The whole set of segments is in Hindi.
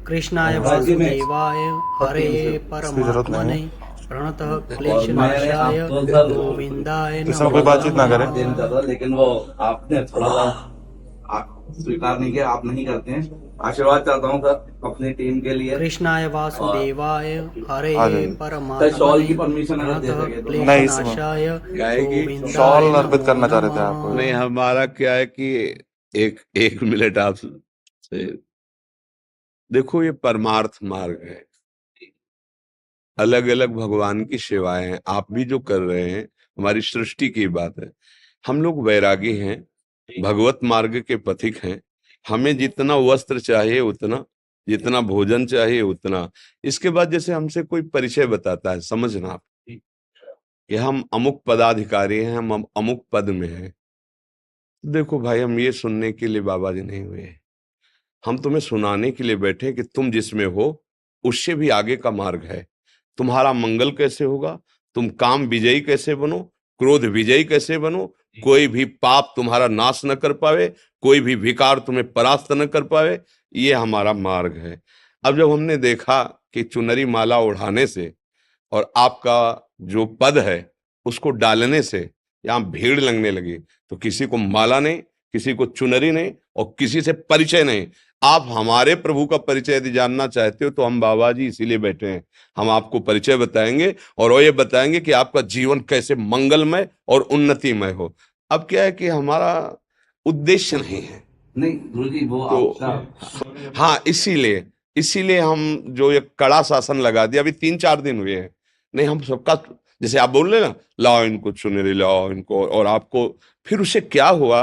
कृष्णाय राज्य में वासुदेवाय हरे इसकी जरूरत नहीं परमात्मने है। प्रणतः और मैंने क्लेशनाशाय आपको सर गोविंदाय इसमें नमो कोई बातचीत ना करे। देना चाहता था, लेकिन वो आपने थोड़ा सा आप स्वीकार नहीं किया, आप नहीं करते हैं। आशीर्वाद चाहता हूँ सर अपनी टीम के लिए। कृष्णाय वासुदेवाय हरे आ जाइए। सर शॉल की परमात्मने परमिशन अगर दे प्रणतः सके तो। नहीं, इसमें क्लेशनाशाय क्या है कि गोविंदाय शॉल अर्पित नमो करना चाह रहे थे आप। नमः। नहीं, हमारा क्या है कि एक एक मिनट आप से देखो, ये परमार्थ मार्ग है, अलग अलग भगवान की सेवाएं हैं। आप भी जो कर रहे हैं हमारी सृष्टि की बात है। हम लोग वैरागी हैं, भगवत मार्ग के पथिक हैं। हमें जितना वस्त्र चाहिए उतना, जितना भोजन चाहिए उतना। इसके बाद जैसे हमसे कोई परिचय बताता है, समझना आप कि हम अमुक पदाधिकारी हैं, हम अमुक पद में हैं। देखो भाई, हम ये सुनने के लिए बाबा जी नहीं हुए, हम तुम्हें सुनाने के लिए बैठे कि तुम जिसमें हो उससे भी आगे का मार्ग है। तुम्हारा मंगल कैसे होगा, तुम काम विजयी कैसे बनो, क्रोध विजयी कैसे बनो, कोई भी पाप तुम्हारा नाश न कर पावे, कोई भी विकार तुम्हें परास्त न कर पावे, ये हमारा मार्ग है। अब जब हमने देखा कि चुनरी माला ओढ़ाने से और आपका जो पद है उसको डालने से यहाँ भीड़ लगने लगी, तो किसी को माला नहीं, किसी को चुनरी नहीं और किसी से परिचय नहीं। आप हमारे प्रभु का परिचय यदि जानना चाहते हो तो हम बाबा जी इसीलिए बैठे हैं। हम आपको परिचय बताएंगे और वो ये बताएंगे कि आपका जीवन कैसे मंगलमय और उन्नतिमय हो। अब क्या है कि हमारा उद्देश्य नहीं है, नहीं गुरु जी, वो तो आपका हाँ, इसीलिए इसीलिए हम जो ये कड़ा शासन लगा दिया, अभी 3-4 दिन हुए हैं। नहीं, हम सबका जैसे आप बोल रहे ना, लाओ इनको चुनरी, लाओ इनको, और आपको फिर उससे क्या हुआ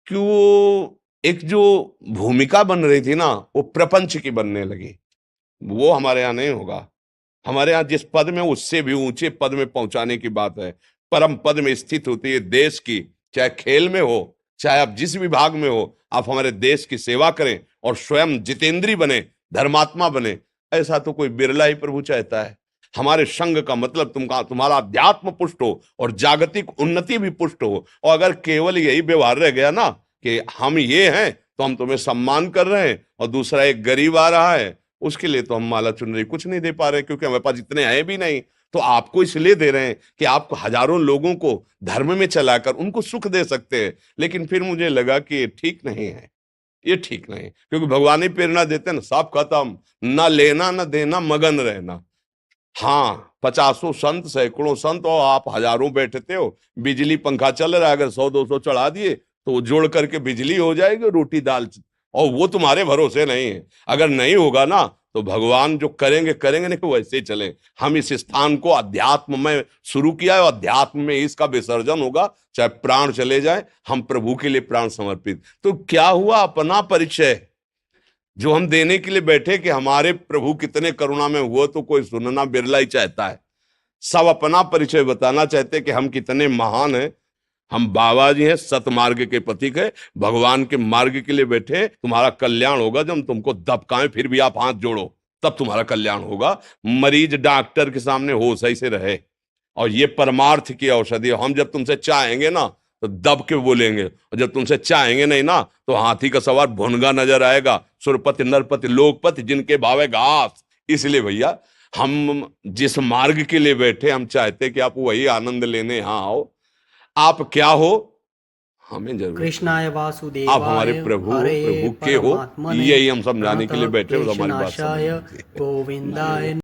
कि वो एक जो भूमिका बन रही थी ना, वो प्रपंच की बनने लगी। वो हमारे यहाँ नहीं होगा। हमारे यहाँ जिस पद में, उससे भी ऊंचे पद में पहुंचाने की बात है। परम पद में स्थित होती है देश की, चाहे खेल में हो, चाहे आप जिस विभाग में हो, आप हमारे देश की सेवा करें और स्वयं जितेंद्री बने, धर्मात्मा बने। ऐसा तो कोई बिरला ही प्रभु चाहता है। हमारे संघ का मतलब तुम्हारा अध्यात्म पुष्ट हो और जागतिक उन्नति भी पुष्ट हो। और अगर केवल यही व्यवहार रह गया ना कि हम ये हैं तो हम तुम्हें सम्मान कर रहे हैं, और दूसरा एक गरीब आ रहा है उसके लिए तो हम माला चुनरी कुछ नहीं दे पा रहे, क्योंकि हमारे पास इतने हैं भी नहीं। तो आपको इसलिए दे रहे हैं कि आप हजारों लोगों को धर्म में चलाकर उनको सुख दे सकते हैं। लेकिन फिर मुझे लगा कि ये ठीक नहीं है, ये ठीक नहीं, क्योंकि भगवान ही प्रेरणा देते हैं ना, सब खत्म, ना लेना ना देना, मगन रहना। हाँ, 50 संत, सैकड़ों संत और आप हजारों बैठते हो, बिजली पंखा चल रहा है, अगर 100-200 चढ़ा दिए तो वो जोड़ करके बिजली हो जाएगी, रोटी दाल, और वो तुम्हारे भरोसे नहीं है। अगर नहीं होगा ना तो भगवान जो करेंगे करेंगे, नहीं वैसे ही चले। हम इस स्थान को अध्यात्म में शुरू किया है, अध्यात्म में इसका विसर्जन होगा, चाहे प्राण चले जाए, हम प्रभु के लिए प्राण समर्पित। तो क्या हुआ, अपना परिचय जो हम देने के लिए बैठे कि हमारे प्रभु कितने करुणा में हुआ, तो कोई सुनना बिरला ही चाहता है। सब अपना परिचय बताना चाहते कि हम कितने महान हैं। हम बाबा जी हैं, सतमार्ग के प्रतीक है, भगवान के मार्ग के लिए बैठे। तुम्हारा कल्याण होगा जब तुमको दबकाएं फिर भी आप हाथ जोड़ो, तब तुम्हारा कल्याण होगा। मरीज डॉक्टर के सामने होश ही से रहे, और ये परमार्थ की औषधि। हम जब तुमसे चाहेंगे ना तो दब के बोलेंगे, और जब तुमसे चाहेंगे नहीं ना तो हाथी का सवार भुनगा नजर आएगा। सुरपति नरपति लोकपति जिनके भावे घास। इसलिए भैया, हम जिस मार्ग के लिए बैठे, हम चाहते कि आप वही आनंद लेने यहाँ आओ। आप क्या हो हमें जरूर, कृष्णाय आप वासुदेवाय हमारे प्रभु हो, हरे प्रभु के हो, परमात्मने यही हम समझाने के लिए प्रणतः बैठे हो। तो हमारी बात समझ क्लेशनाशाय लीजिए। गोविंदाय